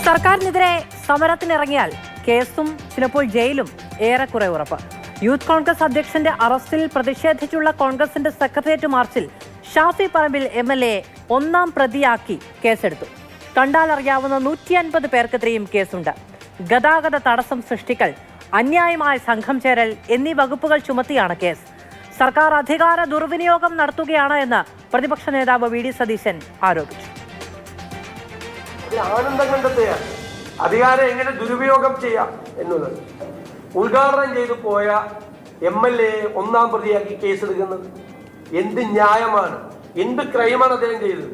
സർക്കാരിനെതിരെ സമരത്തിനിറങ്ങിയാൽ കേസും ചിലപ്പോൾ ജയിലും ഏറെക്കുറെ ഉറപ്പ്. യൂത്ത് കോൺഗ്രസ് അധ്യക്ഷന്റെ അറസ്റ്റിൽ പ്രതിഷേധിച്ചുള്ള കോൺഗ്രസിന്റെ സെക്രട്ടേറിയറ്റ് മാർച്ചിൽ ഷാഫി പറമ്പിൽ MLA ഒന്നാം പ്രതിയാക്കി കേസെടുത്തു. കണ്ടാലറിയാവുന്ന 150 പേർക്കെതിരെയും കേസുണ്ട്. ഗതാഗത തടസ്സം സൃഷ്ടിക്കൽ, അന്യായമായ സംഘം ചേരൽ എന്നീ വകുപ്പുകൾ ചുമത്തിയാണ് കേസ്. സർക്കാർ അധികാര ദുർവിനിയോഗം നടത്തുകയാണ് എന്ന് പ്രതിപക്ഷ നേതാവ് VD സതീശൻ ആരോപിച്ചു. ആനന്ദം കണ്ടെത്തുകയാണ് അധികാരം എങ്ങനെ ദുരുപയോഗം ചെയ്യാം എന്നുള്ളത്. ഉദ്ഘാടനം ചെയ്തു പോയ MLA ഒന്നാം പ്രതിയാക്കി കേസെടുക്കുന്നത് എന്ത് ന്യായമാണ്? എന്ത് ക്രൈമാണ് അദ്ദേഹം ചെയ്തത്?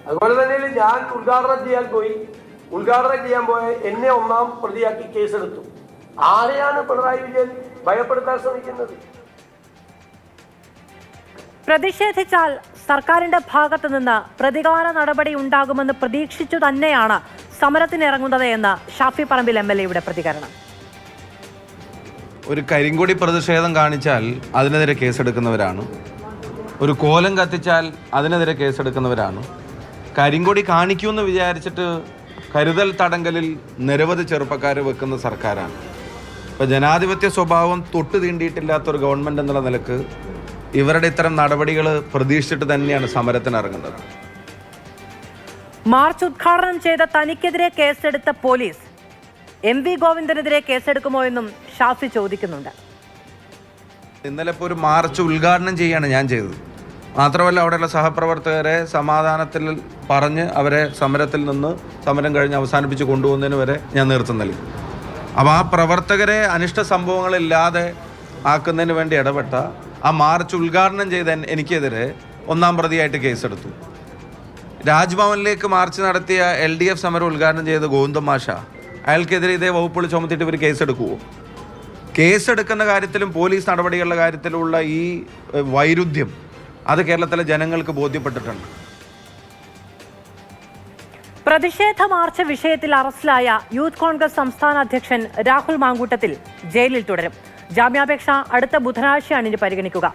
അതുപോലെ തന്നെ ഞാൻ ഉദ്ഘാടനം ചെയ്യാൻ പോയ എന്നെ ഒന്നാം പ്രതിയാക്കി കേസെടുത്തു. ആരെയാണ് പിണറായി വിജയൻ ഭയപ്പെടുത്താൻ ശ്രമിക്കുന്നത്? പ്രതിഷേധിച്ചാൽ സർക്കാരിന്റെ ഭാഗത്തു നിന്ന് പ്രതികാര നടപടി ഉണ്ടാകുമെന്ന് പ്രതീക്ഷിച്ചു തന്നെയാണ് സമരത്തിനിറങ്ങുന്നത് എന്ന് ഷാഫി പറമ്പിൽ MLAയുടെ പ്രതികരണം. ഒരു കരിങ്കൊടി പ്രതിഷേധം കാണിച്ചാൽ അതിനെതിരെ കേസെടുക്കുന്നവരാണ്. ഒരു കോലം കത്തിച്ചാൽ അതിനെതിരെ കേസെടുക്കുന്നവരാണ്. കരിങ്കൊടി കാണിക്കുമെന്ന് വിചാരിച്ചിട്ട് കരുതൽ തടങ്കലിൽ നിരവധി ചെറുപ്പക്കാർ വെക്കുന്ന സർക്കാരാണ്. ഇപ്പോൾ ജനാധിപത്യ സ്വഭാവം തൊട്ട് തീണ്ടിയിട്ടില്ലാത്തൊരു ഗവൺമെൻറ് എന്നുള്ള നിലക്ക് ഇവരുടെ ഇത്തരം നടപടികൾ പ്രതീക്ഷിച്ചിട്ട് തന്നെയാണ് സമരത്തിനിറങ്ങുന്നത്. മാർച്ച് ഉദ്ഘാടനം ചെയ്ത തനിക്കെതിരെ കേസെടുത്ത പോലീസ് MV ഗോവിന്ദനെതിരെ കേസെടുക്കുമോ എന്നും ഷാഫി ചോദിക്കുന്നുണ്ട്. ഇന്നലെ ഇപ്പോൾ ഒരു മാർച്ച് ഉദ്ഘാടനം ചെയ്യാണ് ഞാൻ ചെയ്തത്. മാത്രമല്ല അവിടെയുള്ള സഹപ്രവർത്തകരെ സമാധാനത്തിൽ പറഞ്ഞ് അവരെ സമരത്തിൽ നിന്ന് സമരം കഴിഞ്ഞ് അവസാനിപ്പിച്ച് കൊണ്ടുപോകുന്നതിന് വരെ ഞാൻ നേതൃത്വം നൽകി. അപ്പോൾ ആ പ്രവർത്തകരെ അനിഷ്ട സംഭവങ്ങളില്ലാതെ ആക്കുന്നതിന് വേണ്ടി ഇടപെട്ട ആ മാർച്ച് ഉദ്ഘാടനം ചെയ്ത എനിക്കെതിരെ ഒന്നാം പ്രതിയായിട്ട് കേസെടുത്തു. രാജ്ഭവനിലേക്ക് മാർച്ച് നടത്തിയ LDF സമരം ഉദ്ഘാടനം ചെയ്ത ഗോവിന്ദൻ മാഷ, അയാൾക്കെതിരെ ഇതേ വകുപ്പുകൾ ചുമത്തിയിട്ട് ഇവർ കേസെടുക്കുമോ? കേസെടുക്കുന്ന കാര്യത്തിലും പോലീസ് നടപടികളുടെ കാര്യത്തിലുള്ള ഈ വൈരുദ്ധ്യം അത് കേരളത്തിലെ ജനങ്ങൾക്ക് ബോധ്യപ്പെട്ടിട്ടുണ്ട്. പ്രതിഷേധ മാർച്ച് വിഷയത്തിൽ അറസ്റ്റിലായ യൂത്ത് കോൺഗ്രസ് സംസ്ഥാന അധ്യക്ഷൻ രാഹുൽ മാങ്കൂട്ടത്തിൽ ജയിലിൽ തുടരും. ജാമ്യാപേക്ഷ അടുത്ത ബുധനാഴ്ചയാണ് ഇനി പരിഗണിക്കുക.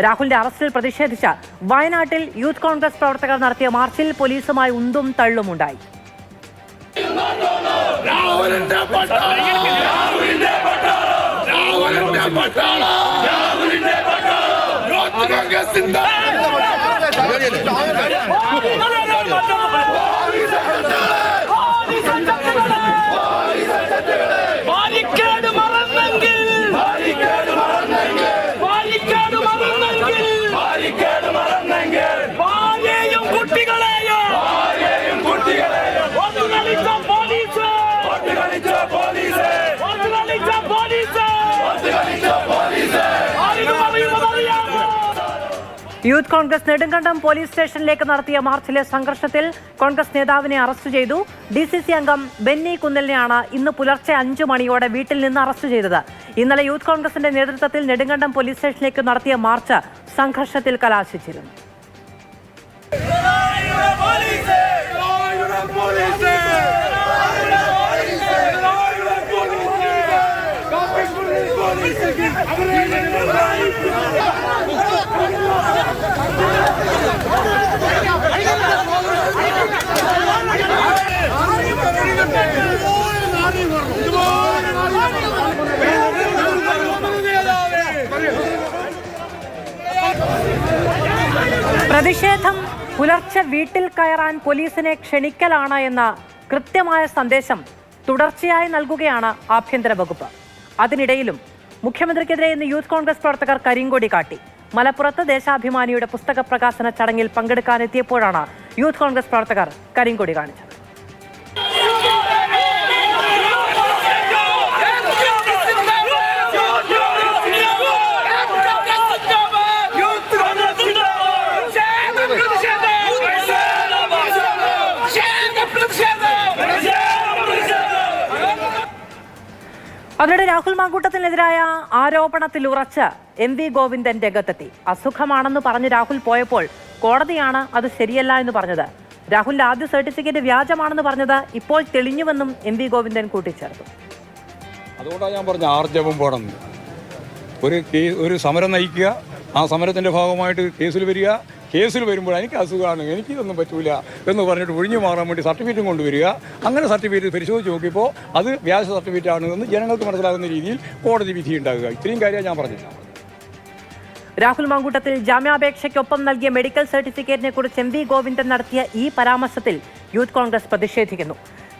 രാഹുലിന്റെ അറസ്റ്റിൽ പ്രതിഷേധിച്ച വയനാട്ടിൽ യൂത്ത് കോൺഗ്രസ് പ്രവർത്തകർ നടത്തിയ മാർച്ചിൽ പോലീസുമായി ഉന്തും തള്ളുമുണ്ടായി. യൂത്ത് കോൺഗ്രസ് നെടുങ്കണ്ടം പോലീസ് സ്റ്റേഷനിലേക്ക് നടത്തിയ മാർച്ചിലെ സംഘർഷത്തിൽ കോൺഗ്രസ് നേതാവിനെ അറസ്റ്റ് ചെയ്തു. DCC അംഗം ബെന്നി കുന്നലിനെയാണ് ഇന്ന് പുലർച്ചെ 5 മണിയോടെ വീട്ടിൽ നിന്ന് അറസ്റ്റ് ചെയ്തത്. ഇന്നലെ യൂത്ത് കോൺഗ്രസിന്റെ നേതൃത്വത്തിൽ നെടുങ്കണ്ടം പോലീസ് സ്റ്റേഷനിലേക്ക് നടത്തിയ മാർച്ച് സംഘർഷത്തിൽ കലാശിച്ചിരുന്നു. പ്രതിഷേധം പുലർച്ചെ വീട്ടിൽ കയറാൻ പോലീസിനെ ക്ഷണിക്കലാണ് എന്ന കൃത്യമായ സന്ദേശം തുടർച്ചയായി നൽകുകയാണ് ആഭ്യന്തര വകുപ്പ്. അതിനിടയിലും മുഖ്യമന്ത്രിക്കെതിരെ ഇന്ന് യൂത്ത് കോൺഗ്രസ് പ്രവർത്തകർ കരിങ്കൊടി കാട്ടി. മലപ്പുറത്ത് ദേശാഭിമാനിയുടെ പുസ്തക പ്രകാശന ചടങ്ങിൽ പങ്കെടുക്കാനെത്തിയപ്പോഴാണ് യൂത്ത് കോൺഗ്രസ് പ്രവർത്തകർ കരിങ്കൊടി കാണിച്ചത്. അതിനിടെ രാഹുൽ മാങ്കൂട്ടത്തിനെതിരായ ആരോപണത്തിൽ ഉറച്ച് MV ഗോവിന്ദൻ രംഗത്തെത്തി. അസുഖമാണെന്ന് പറഞ്ഞ് രാഹുൽ പോയപ്പോൾ കോടതിയാണ് അത് ശരിയല്ല എന്ന് പറഞ്ഞത്. രാഹുലിന്റെ ആദ്യ സർട്ടിഫിക്കറ്റ് വ്യാജമാണെന്ന് പറഞ്ഞത് ഇപ്പോൾ തെളിഞ്ഞുവെന്നും MV ഗോവിന്ദൻ കൂട്ടിച്ചേർത്തു. അതുകൊണ്ടാണ് ഞാൻ പറഞ്ഞ ആർജവം പോകണം. ഒരു സമരം നയിക്കുക, ആ സമരത്തിൻ്റെ ഭാഗമായിട്ട് കേസിൽ വരിക, കേസിൽ വരുമ്പോൾ എനിക്ക് അസുഖമാണ്, എനിക്കിതൊന്നും പറ്റൂല എന്ന് പറഞ്ഞിട്ട് ഒഴിഞ്ഞു മാറാൻ വേണ്ടി സർട്ടിഫിക്കറ്റും കൊണ്ടുവരിക. അങ്ങനെ സർട്ടിഫിക്കറ്റ് പരിശോധിച്ച് നോക്കിയപ്പോൾ അത് വ്യാജ സർട്ടിഫിക്കറ്റ് ആണ് എന്ന് ജനങ്ങൾക്ക് മനസ്സിലാകുന്ന രീതിയിൽ കോടതി വിധി ഉണ്ടാകുക. ഇത്രയും കാര്യം ഞാൻ പറഞ്ഞില്ല. രാഹുൽ മാങ്കൂട്ടത്തിൽ ജാമ്യാപേക്ഷയ്ക്കൊപ്പം നൽകിയ മെഡിക്കൽ സർട്ടിഫിക്കറ്റിനെ കുറിച്ച് എം വി ഗോവിന്ദൻ നടത്തിയ ഈ പരാമർശത്തിൽ യൂത്ത് കോൺഗ്രസ് പ്രതിഷേധിക്കുന്നു.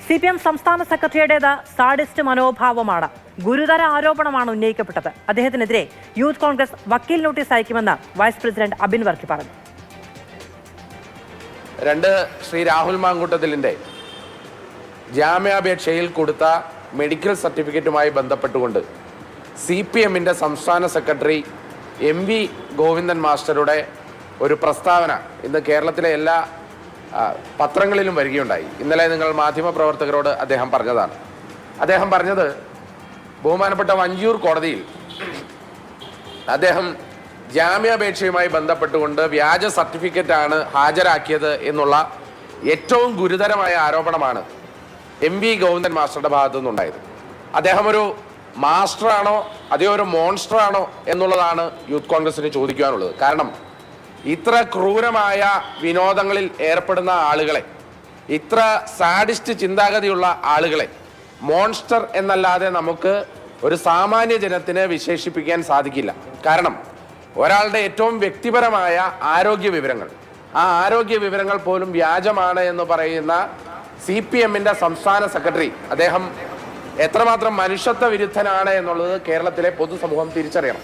CPM സംസ്ഥാന സെക്രട്ടറിയുടേത് സാഡിസ്റ്റ് മനോഭാവമാണ്. ഗുരുതര ആരോപണമാണ് ഉന്നയിക്കപ്പെട്ടത്. അദ്ദേഹത്തിനെതിരെ യൂത്ത് കോൺഗ്രസ് വക്കീൽ നോട്ടീസ് അയക്കുമെന്ന് വൈസ് പ്രസിഡന്റ് അബിൻ വർക്കി പറഞ്ഞു. ശ്രീ രാഹുൽ മാങ്കൂട്ടത്തിലിൻ്റെ ജാമ്യാപേക്ഷയിൽ കൊടുത്ത മെഡിക്കൽ സർട്ടിഫിക്കറ്റുമായി ബന്ധപ്പെട്ടുകൊണ്ട് CPMൻ്റെ സംസ്ഥാന സെക്രട്ടറി MV ഗോവിന്ദൻ മാസ്റ്ററുടെ ഒരു പ്രസ്താവന ഇന്ന് കേരളത്തിലെ എല്ലാ പത്രങ്ങളിലും വരികയുണ്ടായി. ഇന്നലെ നിങ്ങൾ മാധ്യമപ്രവർത്തകരോട് അദ്ദേഹം പറഞ്ഞതാണ്. അദ്ദേഹം പറഞ്ഞത് ബഹുമാനപ്പെട്ട വഞ്ചിയൂർ കോടതിയിൽ അദ്ദേഹം ജാമ്യാപേക്ഷയുമായി ബന്ധപ്പെട്ടുകൊണ്ട് വ്യാജ സർട്ടിഫിക്കറ്റാണ് ഹാജരാക്കിയത് എന്നുള്ള ഏറ്റവും ഗുരുതരമായ ആരോപണമാണ് MV ഗോവിന്ദൻ മാസ്റ്ററുടെ ഭാഗത്തു നിന്നുണ്ടായത്. അദ്ദേഹം ഒരു മാസ്റ്ററാണോ അതോ ഒരു മോൺസ്റ്ററാണോ എന്നുള്ളതാണ് യൂത്ത് കോൺഗ്രസിന് ചോദിക്കുവാനുള്ളത്. കാരണം ഇത്ര ക്രൂരമായ വിനോദങ്ങളിൽ ഏർപ്പെടുന്ന ആളുകളെ, ഇത്ര സാഡിസ്റ്റ് ചിന്താഗതിയുള്ള ആളുകളെ മോൺസ്റ്റർ എന്നല്ലാതെ നമുക്ക് ഒരു സാമാന്യ ജനത്തിന് വിശേഷിപ്പിക്കാൻ സാധിക്കില്ല. കാരണം ഒരാളുടെ ഏറ്റവും വ്യക്തിപരമായ ആരോഗ്യ വിവരങ്ങൾ, ആ ആരോഗ്യ വിവരങ്ങൾ പോലും വ്യാജമാണ് എന്ന് പറയുന്ന CPMൻ്റെ സംസ്ഥാന സെക്രട്ടറി, അദ്ദേഹം എത്രമാത്രം മനുഷ്യത്വ വിരുദ്ധനാണ് എന്നുള്ളത് കേരളത്തിലെ പൊതുസമൂഹം തിരിച്ചറിയണം.